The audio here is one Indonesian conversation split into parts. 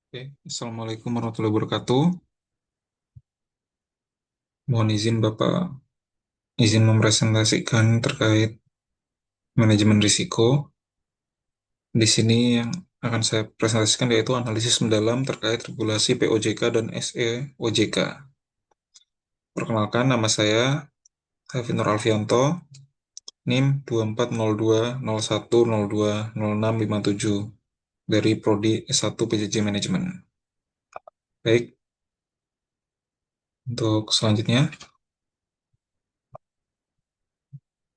Oke, Assalamualaikum warahmatullahi wabarakatuh. Mohon izin Bapak, izin mempresentasikan terkait manajemen risiko. Di sini yang akan saya presentasikan yaitu analisis mendalam terkait regulasi POJK dan SEOJK. Perkenalkan, nama saya Helvi Nur Alfianto, NIM 240201020657 dari Prodi S1 PJJ Manajemen. Baik, untuk selanjutnya,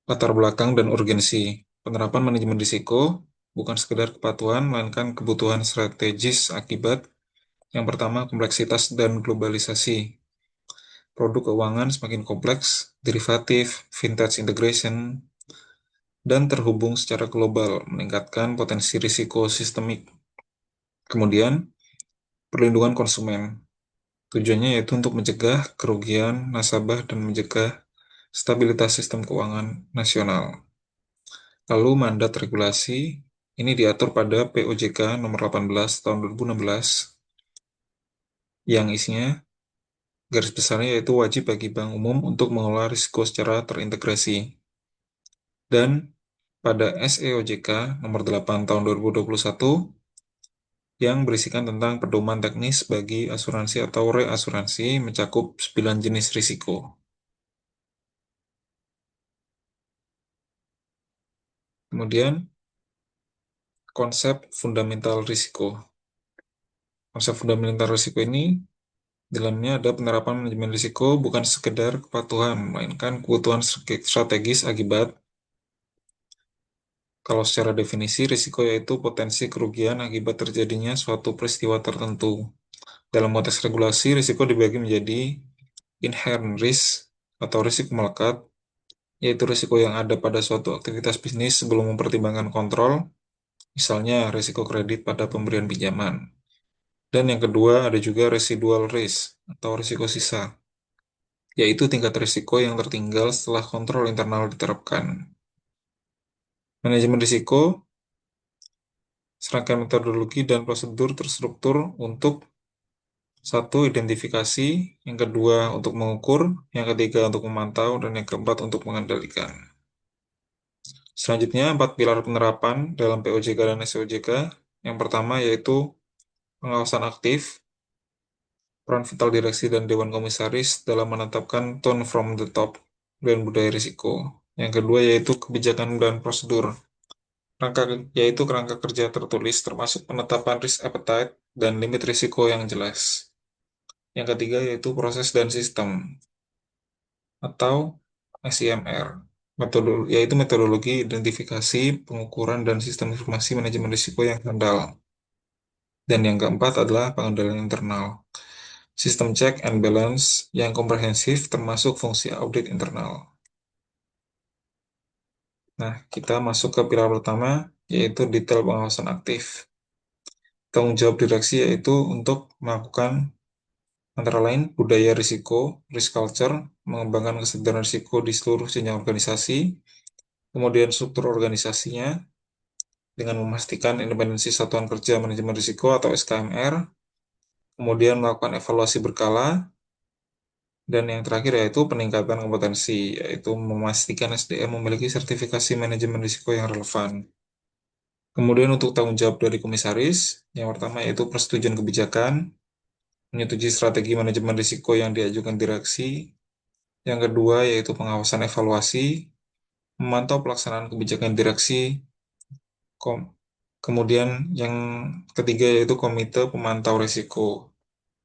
latar belakang dan urgensi. Penerapan manajemen risiko bukan sekedar kepatuhan, melainkan kebutuhan strategis akibat yang pertama, kompleksitas dan globalisasi. Produk keuangan semakin kompleks, derivatif, vintage integration, dan terhubung secara global, meningkatkan potensi risiko sistemik. Kemudian, perlindungan konsumen. Tujuannya yaitu untuk mencegah kerugian nasabah dan mencegah stabilitas sistem keuangan nasional. Lalu mandat regulasi ini diatur pada POJK nomor 18 tahun 2016 yang isinya garis besarnya yaitu wajib bagi bank umum untuk mengelola risiko secara terintegrasi. Dan pada SEOJK nomor 8 tahun 2021 yang berisikan tentang pedoman teknis bagi asuransi atau reasuransi mencakup 9 jenis risiko. Kemudian konsep fundamental risiko. Konsep fundamental risiko ini dalamnya ada penerapan manajemen risiko bukan sekedar kepatuhan, melainkan kebutuhan strategis akibat. Kalau secara definisi, risiko yaitu potensi kerugian akibat terjadinya suatu peristiwa tertentu. Dalam konteks regulasi, risiko dibagi menjadi inherent risk atau risiko melekat, yaitu risiko yang ada pada suatu aktivitas bisnis sebelum mempertimbangkan kontrol, misalnya risiko kredit pada pemberian pinjaman. Dan yang kedua ada juga residual risk atau risiko sisa, yaitu tingkat risiko yang tertinggal setelah kontrol internal diterapkan. Manajemen risiko, serangkaian metodologi dan prosedur terstruktur untuk satu, identifikasi, yang kedua untuk mengukur, yang ketiga untuk memantau, dan yang keempat untuk mengendalikan. Selanjutnya, 4 pilar penerapan dalam POJK dan SOJK. Yang pertama yaitu pengawasan aktif, peran vital direksi dan dewan komisaris dalam menetapkan tone from the top dan budaya risiko. Yang kedua yaitu kebijakan dan prosedur, yaitu kerangka kerja tertulis termasuk penetapan risk appetite dan limit risiko yang jelas. Yang ketiga yaitu proses dan sistem atau SIMR, yaitu metodologi identifikasi, pengukuran, dan sistem informasi manajemen risiko yang handal. Dan yang keempat adalah pengendalian internal, sistem check and balance yang komprehensif termasuk fungsi audit internal. Nah, kita masuk ke pilar pertama, yaitu detail pengawasan aktif. Tanggung jawab direksi yaitu untuk melakukan antara lain budaya risiko, risk culture, mengembangkan kesadaran risiko di seluruh jenjang organisasi, kemudian struktur organisasinya dengan memastikan independensi satuan kerja manajemen risiko atau SKMR, kemudian melakukan evaluasi berkala, dan yang terakhir yaitu peningkatan kompetensi, yaitu memastikan SDM memiliki sertifikasi manajemen risiko yang relevan. Kemudian untuk tanggung jawab dari komisaris, yang pertama yaitu persetujuan kebijakan, menyetujui strategi manajemen risiko yang diajukan direksi, yang kedua yaitu pengawasan evaluasi, memantau pelaksanaan kebijakan direksi, kemudian yang ketiga yaitu komite pemantau risiko,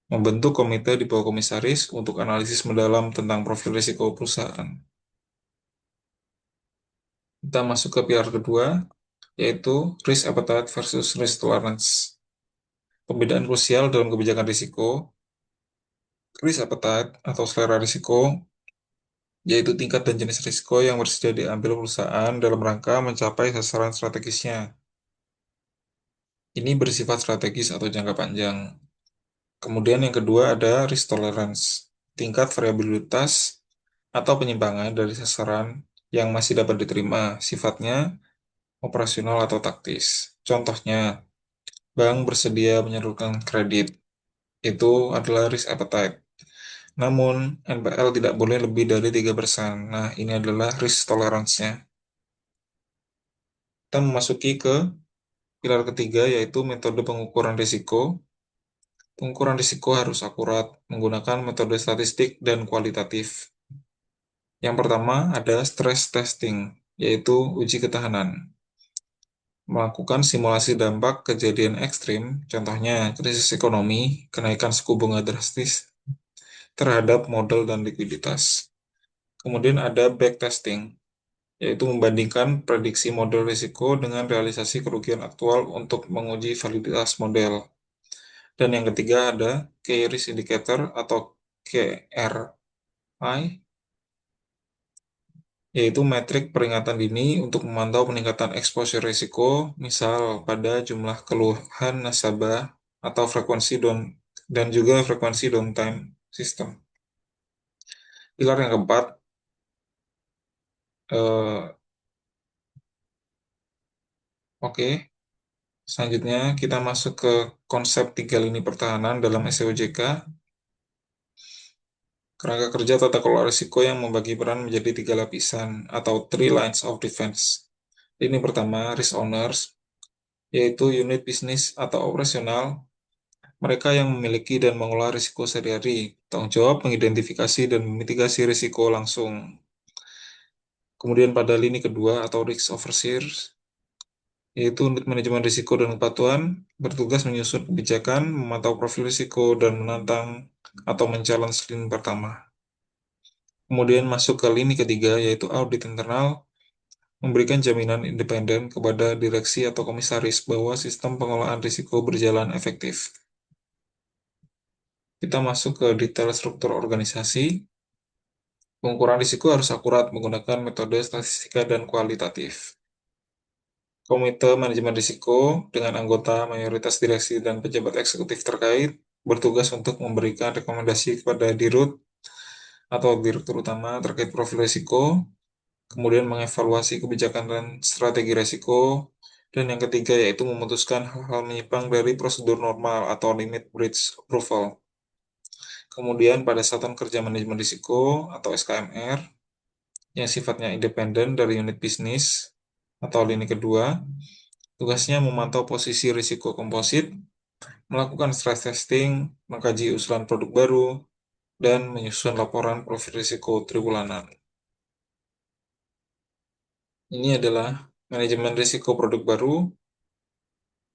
membentuk komite di bawah komisaris untuk analisis mendalam tentang profil risiko perusahaan. Kita masuk ke pilar kedua, yaitu risk appetite versus risk tolerance. Pembedaan krusial dalam kebijakan risiko. Risk appetite atau selera risiko, yaitu tingkat dan jenis risiko yang bersedia diambil perusahaan dalam rangka mencapai sasaran strategisnya. Ini bersifat strategis atau jangka panjang. Kemudian yang kedua ada risk tolerance, tingkat variabilitas atau penyimpangan dari sasaran yang masih dapat diterima, sifatnya operasional atau taktis. Contohnya, bank bersedia menyalurkan kredit. Itu adalah risk appetite. Namun, NPL tidak boleh lebih dari 3%. Nah, ini adalah risk tolerance-nya. Kita memasuki ke pilar ketiga, yaitu metode pengukuran risiko. Pengukuran risiko harus akurat, menggunakan metode statistik dan kualitatif. Yang pertama ada stress testing, yaitu uji ketahanan. Melakukan simulasi dampak kejadian ekstrim, contohnya krisis ekonomi, kenaikan suku bunga drastis terhadap modal dan likuiditas. Kemudian ada backtesting, yaitu membandingkan prediksi model risiko dengan realisasi kerugian aktual untuk menguji validitas model. Dan yang ketiga ada Key Risk Indicator atau KRI, yaitu metrik peringatan dini untuk memantau peningkatan exposure risiko, misal pada jumlah keluhan nasabah atau frekuensi dan juga frekuensi downtime sistem. Pilar yang keempat, oke. Selanjutnya kita masuk ke konsep 3 lini pertahanan dalam SEOJK. Kerangka kerja tata kelola risiko yang membagi peran menjadi 3 lapisan atau 3 lines of defense. Lini pertama, risk owners, yaitu unit bisnis atau operasional, mereka yang memiliki dan mengelola risiko sehari-hari, tanggung jawab mengidentifikasi dan memitigasi risiko langsung. Kemudian pada lini kedua atau risk overseers, yaitu unit manajemen risiko dan kepatuhan, bertugas menyusun kebijakan, memantau profil risiko, dan menantang atau men-challenge lini pertama. Kemudian masuk ke lini ketiga, yaitu audit internal, memberikan jaminan independen kepada direksi atau komisaris bahwa sistem pengelolaan risiko berjalan efektif. Kita masuk ke detail struktur organisasi. Pengukuran risiko harus akurat menggunakan metode statistika dan kualitatif. Komite Manajemen Risiko dengan anggota mayoritas direksi dan pejabat eksekutif terkait bertugas untuk memberikan rekomendasi kepada Dirut atau Direktur Utama terkait profil risiko, kemudian mengevaluasi kebijakan dan strategi risiko, dan yang ketiga yaitu memutuskan hal-hal menyimpang dari prosedur normal atau limit breach approval. Kemudian pada Satuan Kerja Manajemen Risiko atau SKMR yang sifatnya independen dari unit bisnis atau lini kedua, tugasnya memantau posisi risiko komposit, melakukan stress testing, mengkaji usulan produk baru, dan menyusun laporan profil risiko triwulan. Ini adalah manajemen risiko produk baru.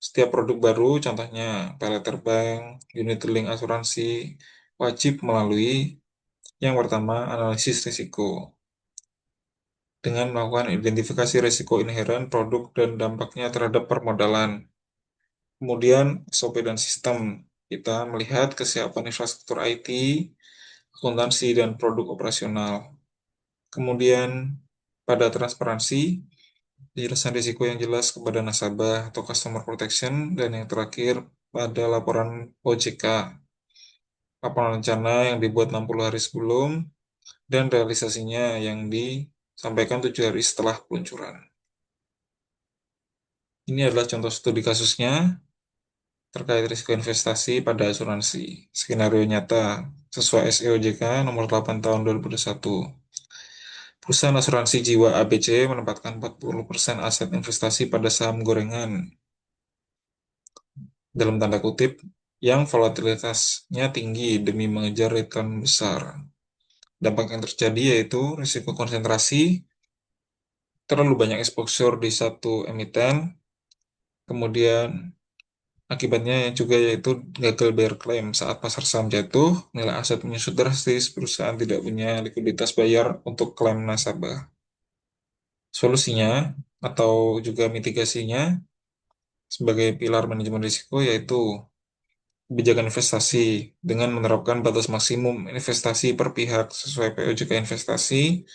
Setiap produk baru, contohnya paylater bank, unit link asuransi, wajib melalui yang pertama analisis risiko dengan melakukan identifikasi risiko inheren produk dan dampaknya terhadap permodalan. Kemudian SOP dan sistem, kita melihat kesiapan infrastruktur IT, akuntansi, dan produk operasional. Kemudian pada transparansi, penjelasan risiko yang jelas kepada nasabah atau customer protection, dan yang terakhir pada laporan OJK, laporan rencana yang dibuat 60 hari sebelum, dan realisasinya yang disampaikan 7 hari setelah peluncuran. Ini adalah contoh studi kasusnya terkait risiko investasi pada asuransi. Skenario nyata sesuai SEOJK nomor 8 tahun 2021. Perusahaan asuransi jiwa ABC menempatkan 40% aset investasi pada saham gorengan, dalam tanda kutip, yang volatilitasnya tinggi demi mengejar return besar. Dampak yang terjadi yaitu risiko konsentrasi, terlalu banyak exposure di satu emiten, kemudian akibatnya juga yaitu gagal bayar klaim saat pasar saham jatuh, nilai aset menyusut drastis, perusahaan tidak punya likuiditas bayar untuk klaim nasabah. Solusinya atau juga mitigasinya sebagai pilar manajemen risiko yaitu kebijakan investasi dengan menerapkan batas maksimum investasi per pihak sesuai POJK investasi,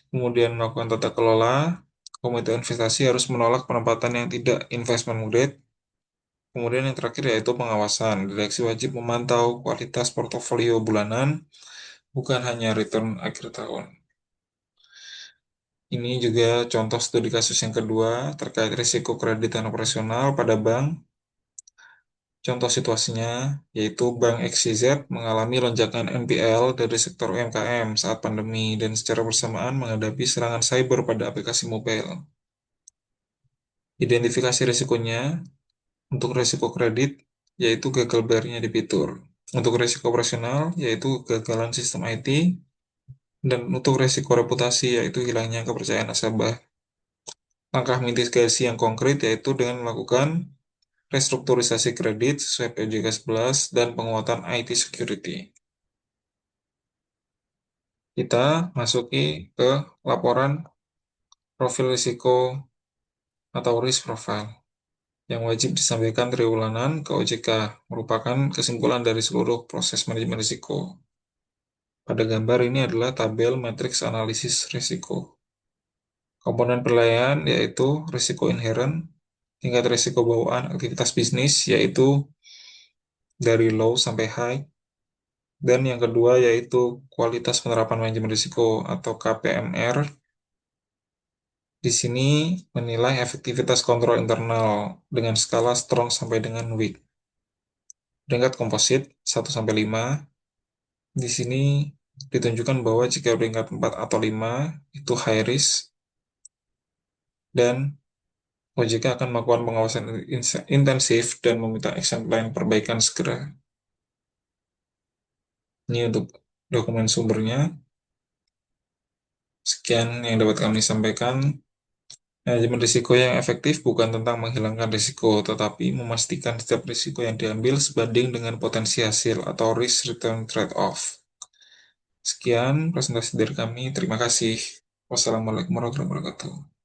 kemudian melakukan tata kelola. Komite investasi harus menolak penempatan yang tidak investment grade. Kemudian yang terakhir yaitu pengawasan. Direksi wajib memantau kualitas portofolio bulanan, bukan hanya return akhir tahun. Ini juga contoh studi kasus yang kedua terkait risiko kredit dan operasional pada bank. Contoh situasinya yaitu Bank XYZ mengalami lonjakan NPL dari sektor UMKM saat pandemi dan secara bersamaan menghadapi serangan cyber pada aplikasi mobile. Identifikasi risikonya untuk risiko kredit yaitu gagal bayarnya debitur. Untuk risiko operasional yaitu kegagalan sistem IT, dan untuk risiko reputasi yaitu hilangnya kepercayaan nasabah. Langkah mitigasi yang konkret yaitu dengan melakukan restrukturisasi kredit sesuai PJK 11 dan penguatan IT security. Kita masuki ke laporan profil risiko atau risk profile yang wajib disampaikan triwulan ke OJK, merupakan kesimpulan dari seluruh proses manajemen risiko. Pada gambar ini adalah tabel matriks analisis risiko. Komponen penilaian yaitu risiko inherent, tingkat risiko bawaan aktivitas bisnis yaitu dari low sampai high, dan yang kedua yaitu kualitas penerapan manajemen risiko atau KPMR. Di sini menilai efektivitas kontrol internal dengan skala strong sampai dengan weak. Peringkat komposit 1 sampai 5. Di sini ditunjukkan bahwa jika peringkat 4 atau 5 itu high risk, dan OJK akan melakukan pengawasan intensif dan meminta action plan perbaikan segera. Ini untuk dokumen sumbernya. Sekian yang dapat kami sampaikan. Manajemen risiko yang efektif bukan tentang menghilangkan risiko, tetapi memastikan setiap risiko yang diambil sebanding dengan potensi hasil atau risk-return trade-off. Sekian presentasi dari kami. Terima kasih. Wassalamualaikum warahmatullahi wabarakatuh.